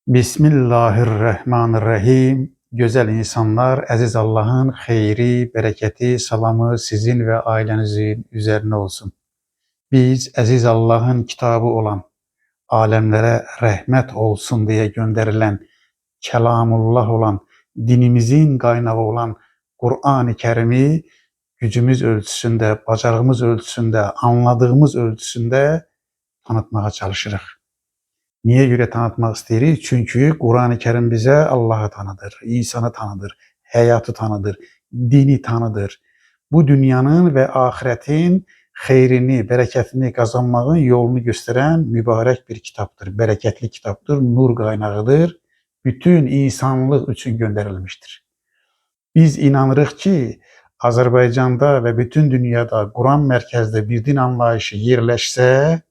Bismillahirrahmanirrahim. Güzel insanlar, aziz Allah'ın xeyri, bereketi, salamı sizin ve ailenizin üzerine olsun. Biz aziz Allah'ın kitabı olan, alemlere rahmet olsun diye gönderilen, kelamullah olan, dinimizin kaynağı olan Kur'an-ı Kerim'i gücümüz ölçüsünde, bacarığımız ölçüsünde, anladığımız ölçüsünde tanıtmaya çalışırıq. Niye göre tanıtmak isteyirik? Çünkü Kur'an-ı Kerim bize Allah'ı tanıdır, insanı tanıdır, hayatı tanıdır, dini tanıdır. Bu dünyanın ve ahiretin xeyrini, bereketini kazanmağın yolunu gösteren mübarek bir kitaptır, bereketli kitaptır, nur kaynağıdır. Bütün insanlık için gönderilmiştir. Biz inanırıq ki, Azərbaycanda ve bütün dünyada Kur'an merkezde bir din anlayışı yerleşse,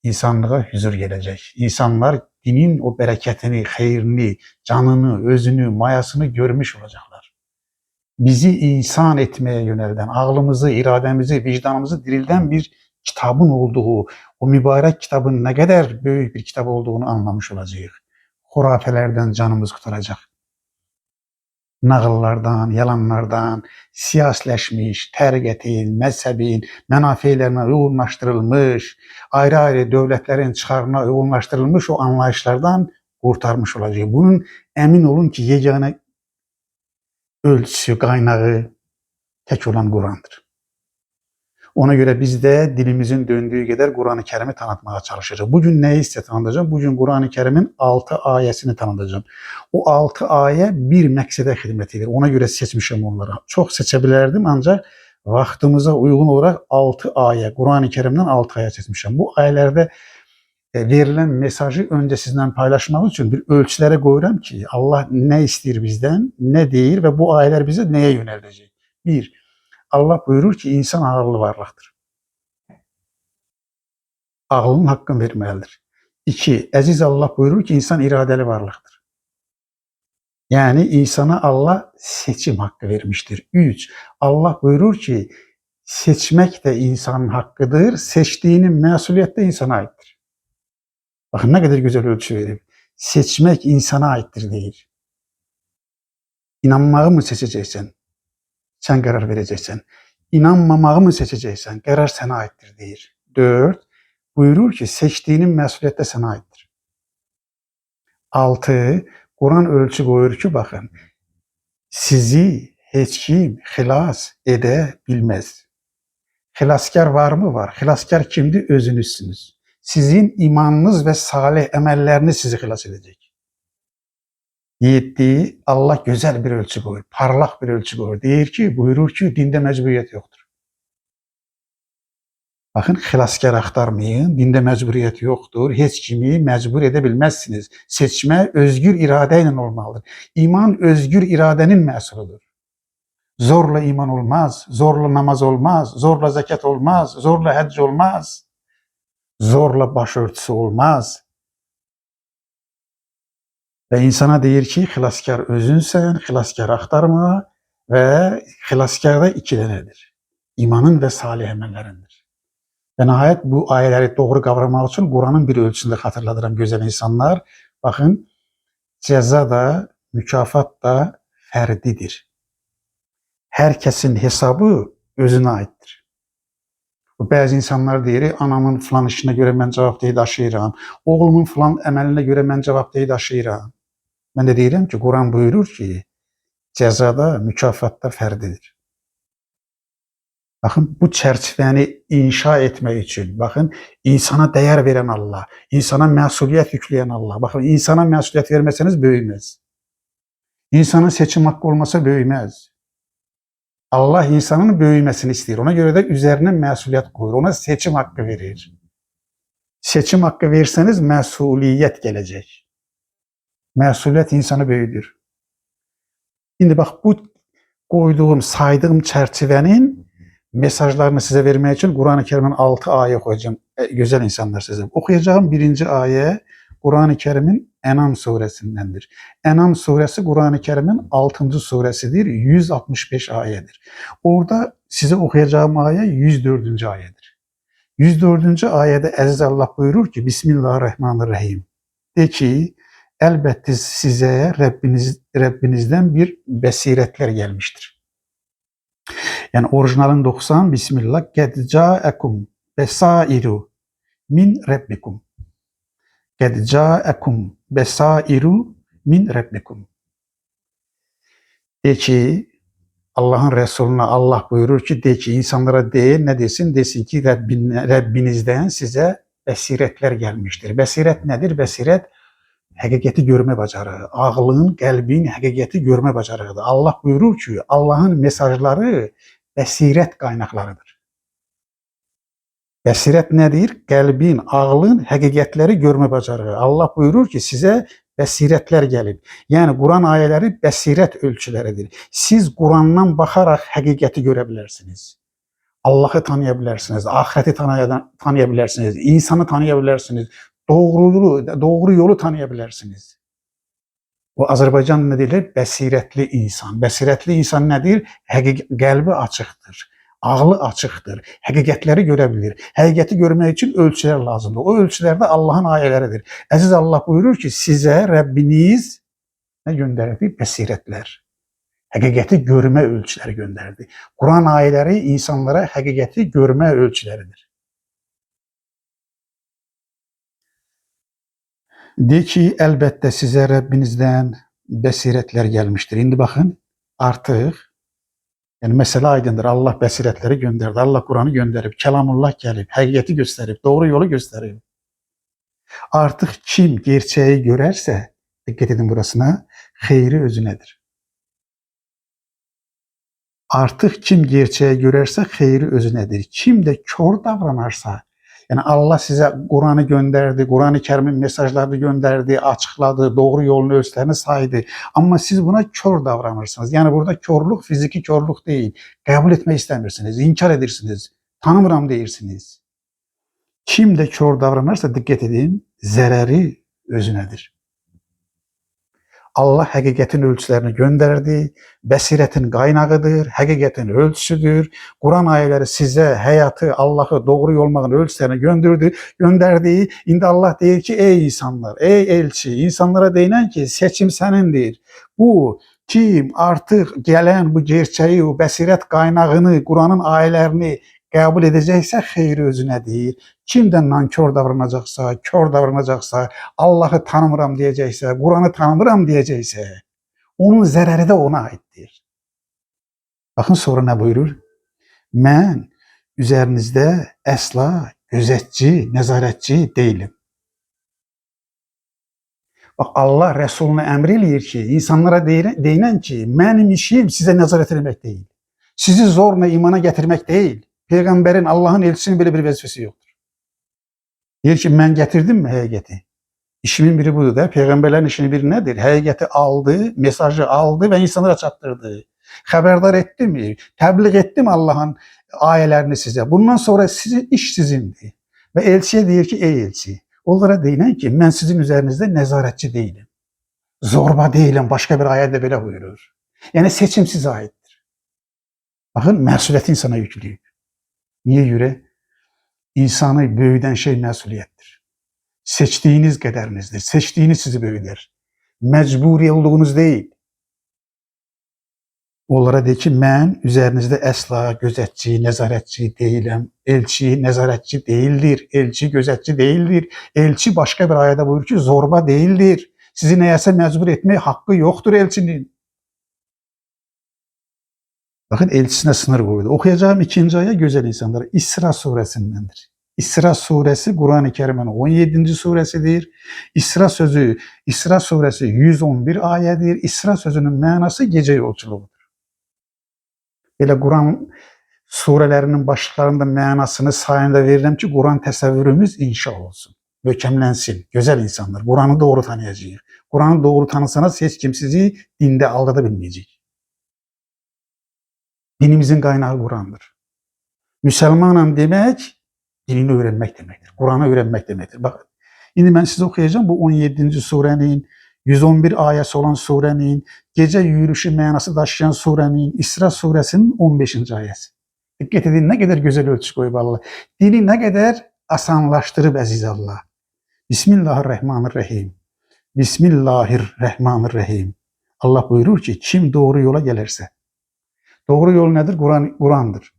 insanlığa huzur gelecek. İnsanlar dinin o bereketini, xeyrini, canını, özünü, mayasını görmüş olacaklar. Bizi insan etmeye yönelden, ağlımızı, irademizi, vicdanımızı dirilden bir kitabın olduğu, o mübarek kitabın ne kadar büyük bir kitap olduğunu anlamış olacağız. Hurafelerden canımız kurtaracak. Nağıllardan, yalanlardan, siyasileşmiş, tergetin, mezhebin, menafelerine uygunlaştırılmış, ayrı devletlerin çıkarına uygunlaştırılmış o anlayışlardan kurtarmış olacak. Bunun emin olun ki yegane ölçüsü, kaynağı tek olan Kur'an'dır. Ona göre biz de dilimizin döndüğü kadar Kur'an-ı Kerim'i tanıtmaya çalışacağız. Bugün neyi size tanıtacağım? Bugün Kur'an-ı Kerim'in 6 ayesini tanıtacağım. O 6 aye bir məqsədə xidmət edir. Ona göre seçmişim onları. Çok seçebilirdim ancak vaktimize uygun olarak 6 aye, Kur'an-ı Kerim'den 6 aye seçmişim. Bu ayelerde verilen mesajı önce sizinle paylaşmak için bir ölçülere koyuram ki Allah ne ister bizden, ne değil ve bu ayeler bize neye yönelecek? 1. Allah buyurur ki insan ağırlı varlıqdır. Ağlının hakkını vermelidir. 2. Aziz Allah buyurur ki insan iradeli varlıqdır. Yani insana Allah seçim hakkı vermiştir. 3. Allah buyurur ki seçmek de insanın hakkıdır. Seçtiğinin mesuliyeti de insana aittir. Bakın ne kadar güzel ölçü verir. Seçmek insana aittir değil. İnanmağı mı seçeceksen? Sen karar vereceksen. İnanmamağı mı seçeceksen? Karar sana aittir değil. 4. Buyurur ki seçtiğinin mesuliyeti de sana aittir. 6. Kur'an ölçü koyur ki bakın sizi hiç kim xilas edebilmez. Xilaskar var mı? Var. Xilaskar kimdir? Özünüzsünüz. Sizin imanınız ve salih emelleriniz sizi xilas edecek. 7. Allah güzel bir ölçü koyur. Parlak bir ölçü koyur. Deyir ki, buyurur ki dinde mecburiyet yoktur. Bakın xilaskar axtarmayın, dinde mecburiyet yoktur. Heç kimi mecbur edebilmezsiniz. Seçme özgür iradeyle olmalıdır. İman özgür iradenin məhsuludur. Zorla iman olmaz, zorla namaz olmaz, zorla zekat olmaz, zorla həcc olmaz, zorla başörtüsü olmaz. Ve insana deyir ki, xilaskar özünsən, xilaskar axtarma ve xilaskar da iki dənədir. İmanın ve salih əməllərindir. Ve nihayet bu ayeleri doğru kavramak için Kur'an'ın bir ölçüsünde hatırladıran güzel insanlar. Bakın ceza da, mükafat da ferdidir. Herkesin hesabı özüne aittir. Bazı insanlar deyir, anamın filan işine göre ben cevapdeyi daşıyıram. Oğlumun filan emeline göre ben cevapdeyi daşıyıram. Ben de deyirəm ki, Kur'an buyurur ki, cezada, mükafatda ferdidir. Bakın bu çerçeveni inşa etmek için, bakın insana değer veren Allah, insana mesuliyet yükleyen Allah. Bakın insana mesuliyet vermeseniz büyümez. İnsanın seçim hakkı olmasa büyümez. Allah insanın büyümesini istiyor. Ona göre de üzerine mesuliyet koyur. Ona seçim hakkı verir. Seçim hakkı verseniz mesuliyet gelecek. Mesuliyet insanı büyüdür. Şimdi bak bu koyduğum, saydığım çerçevenin mesajlarını size vermek için Kur'an-ı Kerim'in 6 ayet koyacağım. Güzel insanlar size. Okuyacağım 1. ayet Kur'an-ı Kerim'in Enam suresindendir. Enam suresi Kur'an-ı Kerim'in 6. suresidir. 165 ayettir. Orada size okuyacağım ayet 104. ayettir. 104. ayette Aziz Allah buyurur ki Bismillahirrahmanirrahim. De ki elbette size Rabbinizden bir besiretler gelmiştir. Yani orijinalin 90 Bismillah. Qad ca'akum besairu min rabbikum. Qad ca'akum besairu min rabbikum. De ki Allah'ın Resulüne Allah buyurur ki de ki insanlara de ne desin? Desin ki Rabbinizden size besiretler gelmiştir. Besiret nedir? Besiret həqiqəti görmə bacarığı, ağlın, qəlbin həqiqəti görmə bacarığıdır. Allah buyurur ki, Allahın mesajları bəsirət qaynaqlarıdır. Bəsirət nədir? Qəlbin, ağlın həqiqətləri görmə bacarığı. Allah buyurur ki, sizə bəsirətlər gəlib. Yəni, Quran ayələri bəsirət ölçüləridir. Siz Qurandan baxaraq həqiqəti görə bilərsiniz. Allahı tanıya bilərsiniz, ahireti tanıya bilərsiniz, insanı tanıya bilərsiniz. Doğru yolu tanıya bilərsiniz. O Azərbaycan nə deyilir? Bəsirətli insan. Bəsirətli insan nədir? Qəlbi açıqdır, ağlı açıqdır, həqiqətləri görə bilir. Həqiqəti görmək üçün ölçülər lazımdır. O ölçülər də Allahın ayələridir. Əziz Allah buyurur ki, sizə Rəbbiniz nə göndərdi? Bəsirətlər. Həqiqəti görmə ölçüləri göndərdi. Quran ayələri insanlara həqiqəti görmə ölçüləridir. De ki, əlbəttə sizə Rəbbinizdən bəsirətlər gəlmişdir. İndi baxın, artıq, yəni məsələ aydındır. Allah bəsirətləri göndərdi, Allah Quranı göndərib, Kəlamullah gəlib, həqiqəti göstərib, doğru yolu göstərib. Artıq kim gerçəyi görərsə, diqqət edin burasına, xeyri özünədir. Artıq kim gerçəyi görərsə, xeyri özünədir. Kim də kör davranarsa, yəni Allah sizə Quranı göndərdi, Quran-ı Kərimin mesajlarını göndərdi, açıqladı, doğru yolun ölçülərini saydı. Amma siz buna kör davranırsınız. Yəni burada körlük fiziki körlük deyil. Qəbul etmək istəmirsiniz, inkar edirsiniz, tanımıram deyirsiniz. Kim də kör davranırsa diqqət edin, zərəri özünədir. Allah həqiqətin ölçülərini göndərdi, bəsirətin qaynağıdır, həqiqətin ölçüsüdür. Quran ayələri sizə həyatı, Allahı doğru yolmağın ölçülərini göndərdi. İndi Allah deyir ki, ey insanlar, ey elçi, insanlara deyilən ki, seçim sənindir. Bu, kim artıq gələn bu gerçəyi, o bəsirət qaynağını, Quranın ayələrini qəbul edəcəksə, xeyri özünədir. Kim də nankör davranacaqsa, kör davranacaqsa, Allahı tanımıram deyəcəksə, Quranı tanımıram deyəcəksə, onun zərəri də ona aiddir. Baxın sonra nə buyurur? Mən üzərinizdə əsla gözətçi, nəzarətçi deyilim. Bax, Allah Rəsuluna əmr eləyir ki, insanlara deyilən ki, mənim işim sizə nəzarət etmək deyil. Sizi zorla imana gətirmək deyil. Peyğəmbərin, Allahın elçisinin belə bir vəzifəsi yoxdur. Deyir ki, mən gətirdim mi həqiqəti? İşimin biri budur da, Peyğəmbərlərin işinin biri nədir? Həqiqəti aldı, mesajı aldı və insanlara çatdırdı. Xəbərdar etdi mi? Təbliğ etdi mi Allahın ayələrini sizə? Bundan sonra iş sizindir. Və elçiyə deyir ki, ey elçi, onlara deyilən ki, mən sizin üzərinizdə nəzarətçi deyiləm. Zorba deyiləm, başqa bir ayədə belə buyurur. Yəni seçim sizə aiddir. Baxın, məsuliyyəti insana yükləyib. Niyə görə? İnsanı böyüdən şey məsuliyyətdir. Seçdiyiniz qədərinizdir. Seçdiyiniz sizi böyüdər. Məcburi olduğunuz deyil. Onlara deyir ki, mən üzərinizdə əsla gözətçi, nəzarətçi deyiləm. Elçi, nəzarətçi deyildir. Elçi, gözətçi deyildir. Elçi başqa bir ayədə buyurur ki, zorba deyildir. Sizi nəyəsə məcbur etmək haqqı yoxdur elçinin. Baxın, elçisinə sınır qoydu. Oxuyacağım ikinci ayə gözəl insanlar. İsra surəsindəndir. İsra surəsi Quran-ı Kərimin 17-ci surəsidir. İsra surəsi 111 ayədir. İsra sözünün mənası gecə yolçuluğudur. Belə Quran surələrinin başlıqlarında mənasını sayında verirəm ki, Quran təsəvvürümüz inşa olsun, möhkəmlənsin. Gözəl insanlar, Quranı doğru tanıyacağıq. Quranı doğru tanısanız heç kim sizi dində aldada bilməyəcək. Dinimizin qaynağı Qurandır. Müsəlmanam demək, dinini öyrənmək deməkdir. Quranı öyrənmək deməkdir. Baxın, indi mən sizə oxuyacağım bu 17-ci surənin, 111 ayəsi olan surənin, gecə yürüyüşü mənası daşıyan surənin, İsra surəsinin 15-ci ayəsi. Diqqət edin, nə qədər gözəl ölçü qoyub Allah. Dini nə qədər asanlaşdırıb əziz Allah. Bismillahirrahmanirrahim. Bismillahirrahmanirrahim. Allah buyurur ki kim doğru yola gelirse. Doğru yol nedir? Kur'an'dır.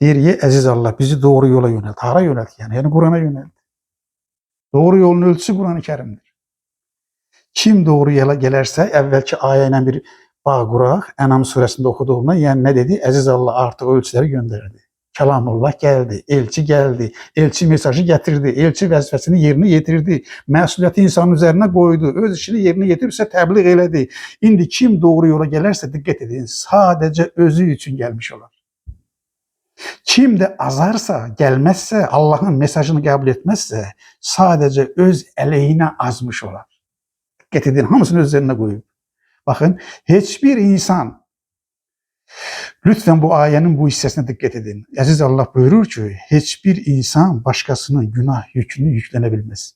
Deyir ki əziz Allah bizi doğru yola yönelt. Hara yönelt yani? Yani Kur'an'a yönelt. Doğru yolun ölçüsü Kur'an-ı Kerim'dir. Kim doğru yola gelirse evvelki ayayla bir bağ quraq. Enam suresinde okuduğumda yani ne dedi? Əziz Allah artık ölçüleri gönderdi. Kəlamullah geldi, elçi geldi, elçi mesajı getirdi, elçi vəzifəsini yerinə yetirdi, məsuliyyəti insanın üzerine koydu, öz işini yerinə yetiribsə təbliğ elədi. İndi kim doğru yola gələrsə diqqət edin, sadəcə özü üçün gəlmiş olar. Kim de azarsa, gelmezse, Allah'ın mesajını kabul etmezse sadece öz əleyhinə azmış olar. Diqqət edin, hamısını üzerine koyup. Bakın, hiçbir insan, lütfen bu ayenin bu hissesine dikkat edin. Aziz Allah buyurur ki, hiçbir insan başkasının günah yükünü yüklenebilmez.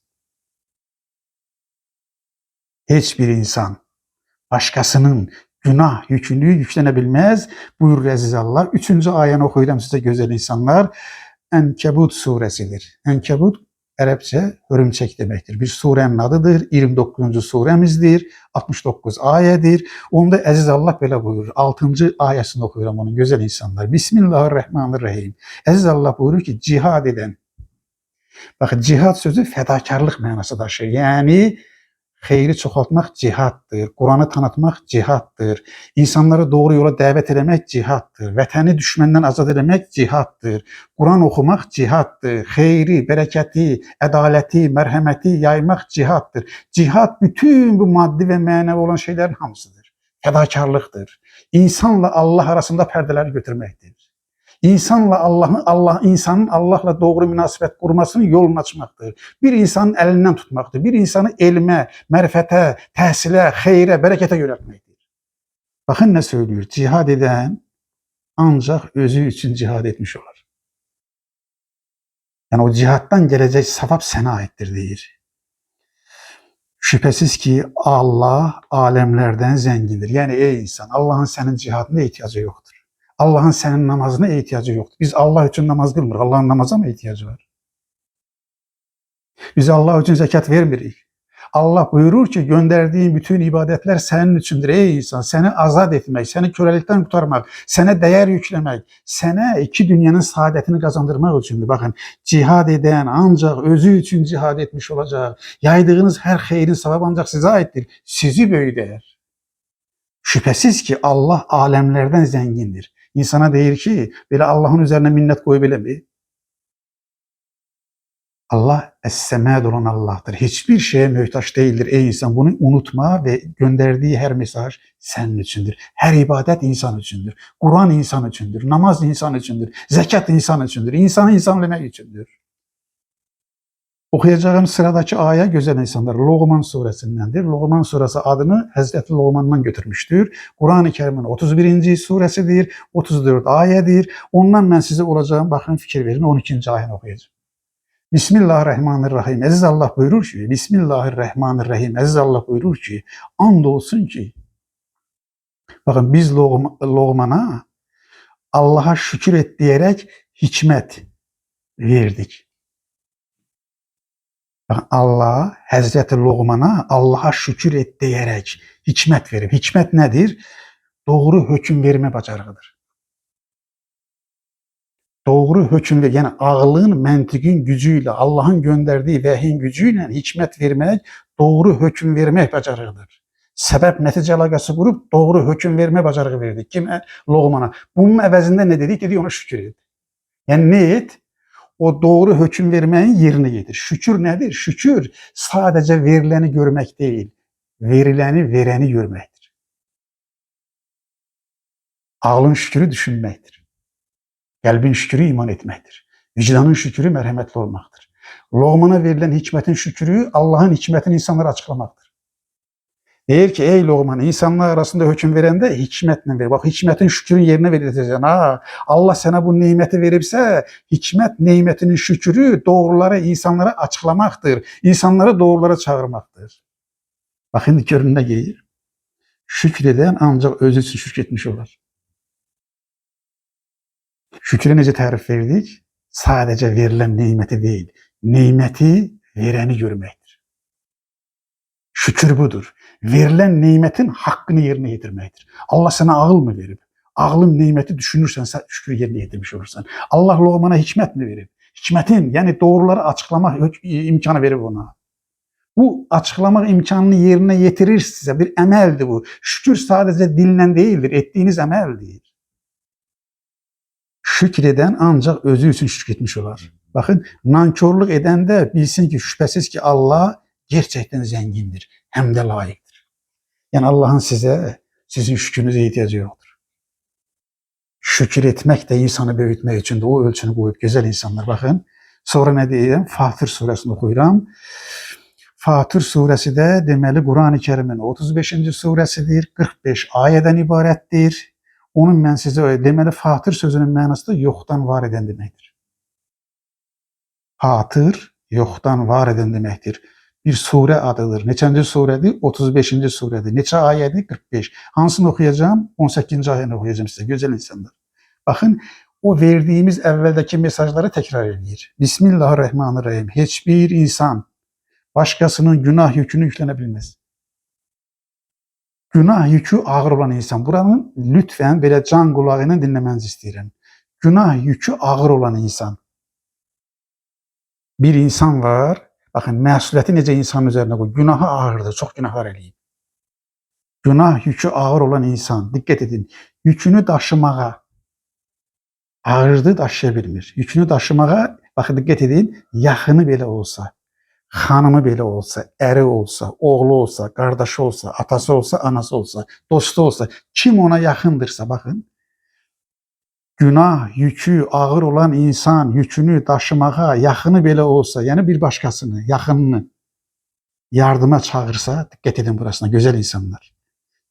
Hiçbir insan başkasının günah yükünü yüklenebilmez. Buyurur Aziz Allah. 3. ayeni okuyacağım size güzel insanlar. Enkebut suresidir. Enkebut Arapça hörümçek demektir. Bir surenin adıdır. 29. suremizdir. 69 ayedir. Onda Aziz Allah böyle buyurur. 6. ayesini okuyorum onun güzel insanlar. Bismillahirrahmanirrahim. Aziz Allah buyurur ki cihad eden. Bakın cihad sözü fedakarlık manası taşır. Yani xeyri çoxaltmaq cihaddır, Kur'an'ı tanıtmaq cihaddır, insanları doğru yola dəvət eləmək cihaddır, vətəni düşməndən azad eləmək cihaddır, Kur'an oxumaq cihaddır, xeyri, bərəkəti, ədaləti, mərhəməti yaymaq cihaddır. Cihad bütün bu maddi və mənəvi olan şeylərin hamısıdır. Fədakarlıqdır. İnsanla Allah arasında pərdələri götürməkdir. İnsanın Allah'la doğru münasebet kurmasının yolunu açmaktır. Bir insanın elinden tutmaktır. Bir insanı elme, mərifətə, təhsilə, xeyrə, bərəkətə yönəltməkdir. Bakın ne söylüyor? Cihad eden ancak özü için cihad etmiş olur. Yani o cihattan gelecek sevap sana aittir deyir. Şüphesiz ki Allah alemlerden zengindir. Yani ey insan Allah'ın senin cihadına ihtiyacı yoktur. Allah'ın senin namazına ihtiyacı yoktur. Biz Allah için namaz kılmırıq. Allah'ın namaza mı ihtiyacı var? Biz Allah için zekat vermirik. Allah buyurur ki gönderdiğin bütün ibadetler senin içindir. Ey insan seni azat etmek, seni kölelikten kurtarmak, sana değer yüklemek, sana iki dünyanın saadetini kazandırmak içindir. Bakın cihad eden ancak özü için cihad etmiş olacak. Yaydığınız her hayrin sevabı ancak size aittir. Sizi böyüder. Şüphesiz ki Allah alemlerden zengindir. İnsana deyir ki, belə Allah'ın üzerine minnet koy belə mi? Allah es-semed olan Allah'tır. Hiçbir şeye mühtaç değildir ey insan. Bunu unutma ve gönderdiği her mesaj senin içindir. Her ibadet insan içindir. Kur'an insan içindir. Namaz insan içindir. Zekat insan içindir. İnsanı insanlamak içindir. Okuyacağım sıradaki ayet güzel insanlar. Loğman suresindendir. Loğman suresi adını Hazreti Loğman'dan götürmüştür. Kur'an-ı Kerim'in 31. suresidir. 34 ayedir. Ondan ben size olacağım. Bakın fikir verin. 12. ayet okuyacağım. Bismillahirrahmanirrahim. Aziz Allah buyurur ki, Bismillahirrahmanirrahim. Aziz Allah buyurur ki, andolsun ki, bakın biz Loğman'a Allah'a şükür et diyerek hikmet verdik. Allah Hazreti Loğman'a Allah'a şükür et diyerek hikmet verip. Hikmet nedir? Doğru hüküm verme bacarığıdır. Doğru hüküm ver, yani ağlın, məntiqin gücüyle, Allah'ın gönderdiği vəhyin gücüyle hikmet vermek, doğru hüküm vermek bacarığıdır. Sebep netice alakası kurup doğru hüküm verme bacarığı verdik. Kime? Loğman'a. Bunun əvəzində ne dedik? Dedi ona şükür et. Yani ne et? O doğru hüküm vermeyin yerine getir. Şükür nedir? Şükür sadece verileni görmek değil, verileni vereni görmektir. Ağlın şükürü düşünmektir. Kalbin şükürü iman etmektir. Vicdanın şükürü merhametli olmaktır. Loğmana verilen hikmetin şükürü Allah'ın hikmetini insanlara açıklamaktır. Deyir ki ey Loğman insanlar arasında hüküm verende hikmetle ver. Bak hikmetin şükürün yerine vereceksin. Allah sana bu nimeti verirse hikmet nimetinin şükürü doğruları insanlara açıklamaktır. İnsanları doğrulara çağırmaktır. Bak şimdi köründe gelir. Şükreden ancak özü için şükretmiş olur. Şükre nece tarif verdik? Sadece verilen nimeti değil, nimeti vereni görmektir. Şükür budur. Verilen nimetin hakkını yerine getirmektir. Allah sana ağıl mı verip, ağlın nimeti düşünürsen sen şükür yerine getirmiş olursan. Allah loğmana hikmet mi verip, hikmetin yani doğruları açıklamak imkanı verip ona. Bu açıklamak imkanını yerine getirir size. Bir emeldir bu. Şükür sadece dinle değildir, ettiğiniz emeldir. Şükreden ancak özü için şükretmiş olar. Bakın, nankörlük eden de bilsin ki şüphesiz ki Allah gerçekten zengindir. Hem de layıktır. Yani Allah'ın sizin şükrünüze ihtiyacı yoktur. Şükür etmek de insanı büyütmek için de o ölçünü koyup güzel insanlar. Bakın, sonra ne diyeyim? Fatır suresini okuyuram. Fatır suresi de demeli Kur'an-ı Kerim'in 35. suresidir. 45 ayeden ibarettir. Onun ben size öyle demeli Fatır sözünün manası da yoktan var eden demektir. Fatır yoktan var eden demektir. Bir sure adıdır. Neçinci suredir? 35. suredir. Neçe ayeti? 45. Hansını okuyacağım? 18. ayetini okuyacağım size. Güzel insanlar. Bakın, o verdiğimiz evveldeki mesajları tekrar ediyor. Bismillahirrahmanirrahim. Hiçbir insan başkasının günah yükünü yüklenebilmez. Günah yükü ağır olan insan. Buranın lütfen böyle can kulağıyla dinlemenizi isterim. Günah yükü ağır olan insan. Bir insan var. Bakın, məsuliyyəti necə insanın üzerine koy. Günahı ağırdır. Çok günahlar eləyib. Günah yükü ağır olan insan. Dikkat edin. Yükünü daşımağa ağırdı, daşıya bilmir. Yükünü daşımağa, bakın dikkat edin, yaxını belə olsa, hanımı belə olsa, əri olsa, oğlu olsa, qardaşı olsa, atası olsa, anası olsa, dostu olsa, kim ona yaxındırsa, bakın, günah yükü ağır olan insan yükünü daşımağa yaxını belə olsa, yani bir başkasını, yaxınını yardıma çağırsa, dikkat edin burasına, güzel insanlar.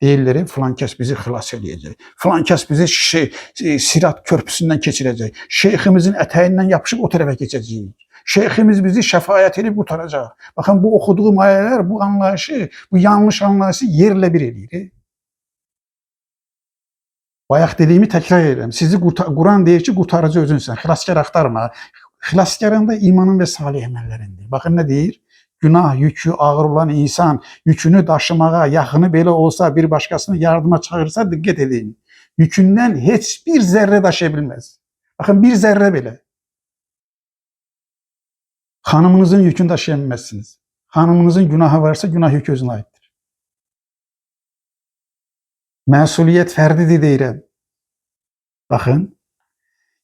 Deyirləri, filan kəs bizi xilas edəcək, filan kəs bizi Sirat körpüsündən keçirəcək, şeyximizin ətəyindən yapışıb o tərəfə keçəcəyik, şeyximiz bizi şəfayət edib qurtaracaq. Baxın, bu oxuduğum ayələr bu anlayışı, bu yanlış anlayışı yerlə bir edir. Bayaq dediyimi təkrar edirəm. Sizi Quran deyir ki, qurtarıcı özünsən, xilaskar axtarma. Xilaskarın da imanın və salih əməllərindir. Baxın nə deyir? Günah yükü ağır olan insan yükünü daşımağa yaxını belə olsa, bir başkasını yardıma çağırsa, dikkat edin. Yükündən heç bir zərrə daşıya bilməz. Bakın, bir zərrə belə. Hanımınızın yükünü daşıya bilməzsiniz. Hanımınızın günahı varsa, günah yükü özünə aiddir. Məsuliyyət fərdidir deyirəm. Bakın,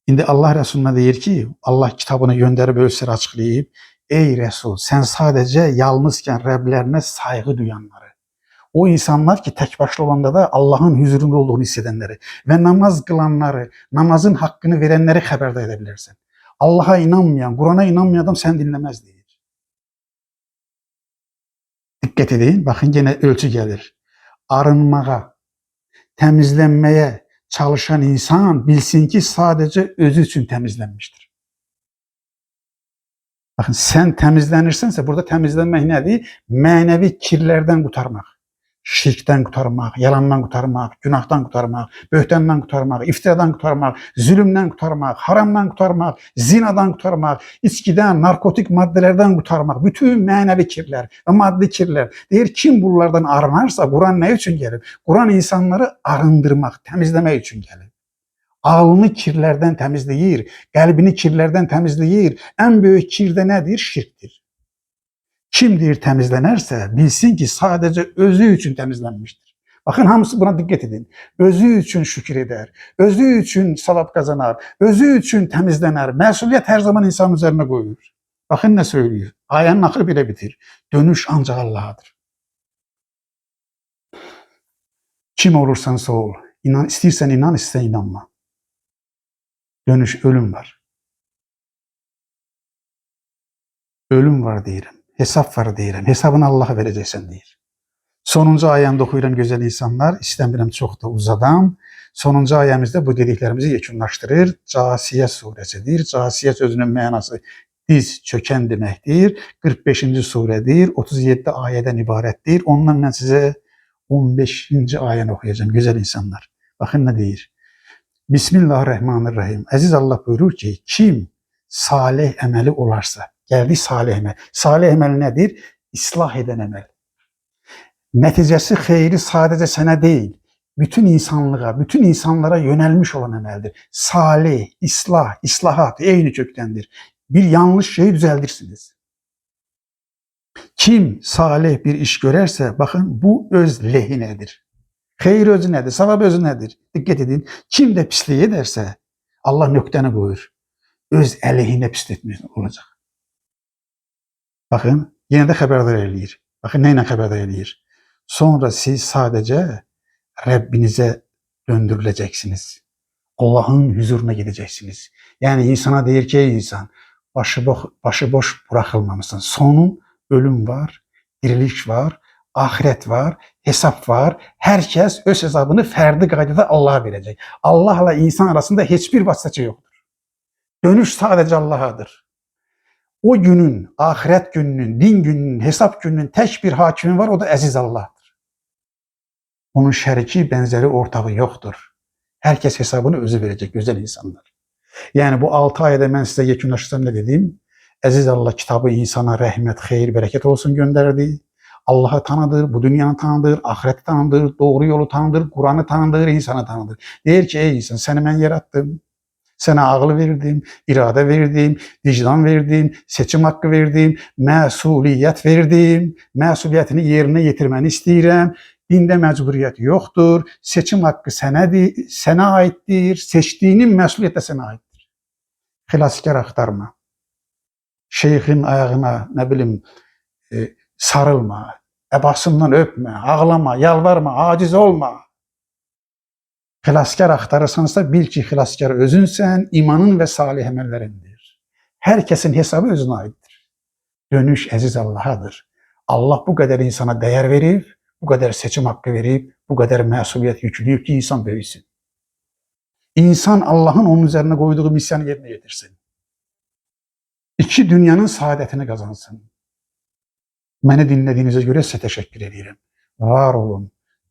indi Allah Resulüne deyir ki, Allah kitabını gönderip ölçüleri açıklayıp, ey Resul, sen sadece yalnızken Rəblərinə saygı duyanları, o insanlar ki tek başlı olanda da Allah'ın huzurunda olduğunu hissedenleri ve namaz kılanları, namazın hakkını verenleri haberdar edebilirsin. Allah'a inanmayan, Kur'an'a inanmayan adam sen dinlemez deyir. Dikkat edin, bakın yine ölçü gelir. Arınmağa, temizlenmeye çalışan insan bilsin ki sadece özü için temizlenmiştir. Bakın, sen temizlenirsense burada temizlenmek nedir? Manevi kirlerden kurtarmak. Şirkten kurtarmak, yalandan kurtarmak, günahtan kurtarmak, böhtandan kurtarmak, iftiradan kurtarmak, zulümden kurtarmak, haramdan kurtarmak, zinadan kurtarmak, içkiden, narkotik maddelerden kurtarmak, bütün manevi kirler ve maddi kirler. Deyir, kim bunlardan arınarsa Kur'an ne için gelir? Kur'an insanları arındırmak, temizlemek için gelir. Ağlını kirlerden temizleyir, kalbini kirlerden temizleyir. En büyük kir de nedir? Şirktir. Kim deyir temizlenirse bilsin ki sadece özü için temizlenmiştir. Bakın, hamısı buna dikkat edin. Özü için şükür eder, özü için savab kazanar, özü için temizlenir. Məsuliyyət her zaman insanın üzerine koyulur. Bakın ne söylüyor. Ayenin akı bile bitir. Dönüş ancak Allah'adır. Kim olursansa ol. İnan, istersen inan, istersen inanma. Dönüş, ölüm var. Ölüm var deyirəm. Hesap var deyirəm. Hesabını Allah'a vereceksen deyir. Sonuncu ayəmdə oxuyuram güzel insanlar. İstəmirəm çox da uzadam. Sonuncu ayəmizdə bu dediklərimizi yekunlaşdırır. Casiyə surəsidir. Casiyə sözünün mənası diz çökən deməkdir. 45-ci surədir. 37 ayədən ibarətdir. Ondan mən sizə 15-ci ayəni oxuyacağım güzel insanlar. Bakın ne deyir. Bismillahirrahmanirrahim. Aziz Allah buyurur ki, kim salih əməli olarsa, geldi salih əməl. Salih əməl nedir? İslah eden əməl. Neticesi xeyri sadece sənə deyil, bütün insanlığa, bütün insanlara yönelmiş olan əməldir. Salih, islah, islahat eyni kökdəndir. Bir yanlış şeyi düzeldirsiniz. Kim salih bir iş görərsə, baxın, bu öz lehinədir. Xeyir özü nədir? Savab özü nədir? Diqqət edin. Kim də pislik edərsə, Allah nöqtəni qoyur. Öz əleyhinə pislik olacaq. Baxın, yenə də xəbərdar eləyir. Baxın, nə ilə xəbərdar eləyir? Sonra siz sadəcə Rəbbinizə döndürüləcəksiniz. Allahın huzuruna gedəcəksiniz. Yəni insana deyir ki, ey insan, başıboş buraxılmamışsın. Sonun ölüm var, diriliş var, ahiret var, hesap var. Herkes öz hesabını fərdi qaydada Allah'a verəcək. Allahla insan arasında heç bir vasitəçi yoxdur. Dönüş sadəcə Allah'adır. O günün, ahiret gününün, din gününün, hesap gününün tək bir hakimi var, o da əziz Allah'dır. Onun şəriki, benzeri, ortağı yoxdur. Herkes hesabını özü verəcək, gözəl insanlar. Yəni bu 6 ayda mən sizə yekunlaşırsam nə dedim? Əziz Allah kitabı insana rəhmət, xeyir, bərəkət olsun göndərdi. Allah'ı tanıdır, bu dünyanı tanıdır, ahireti tanıdır, doğru yolu tanıdır, Kur'an'ı tanıdır, insanı tanıdır. Deyir ki, ey insan, səni mən yarattım. Sana ağıl verdim, irade verdim, vicdan verdim, seçim hakkı verdim, məsuliyyət verdim. Məsuliyyətini yerinə yetirməni istəyirəm. Dində məcburiyyət yoxdur. Seçim hakkı sənədir, sənə aiddir. Seçdiyinin məsuliyyət də sənə aiddir. Xilaskar axtarma. Şeyxin ayağına, nə bilim, sarılma. Əbasından öpmə, ağlama, yalvarma, aciz olma. Xilaskar axtarırsansa bil ki, xilaskar özünsən, imanın və salih əməllərindir. Hər kəsin hesabı özünə aiddir. Dönüş əziz Allah'adır. Allah bu qədər insana dəyər verib, bu qədər seçim haqqı verib, bu qədər məsuliyyət yükləyib ki, insan böyüsün. İnsan Allah'ın onun üzərinə qoyduğu misyanı yerinə yetirsin. İki dünyanın saadətini qazansın. Məni dinlədiyinizə görə sizə təşəkkür edirəm. Var olun,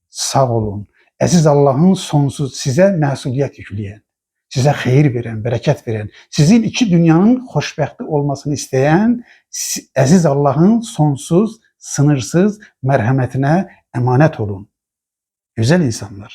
sağ olun. Əziz Allah'ın sonsuz sizə məsuliyyət yükləyən, sizə xeyir verən, bərəkət verən, sizin iki dünyanın xoşbəxtli olmasını istəyən əziz Allah'ın sonsuz, sınırsız mərhəmətinə əmanət olun. Güzel insanlar.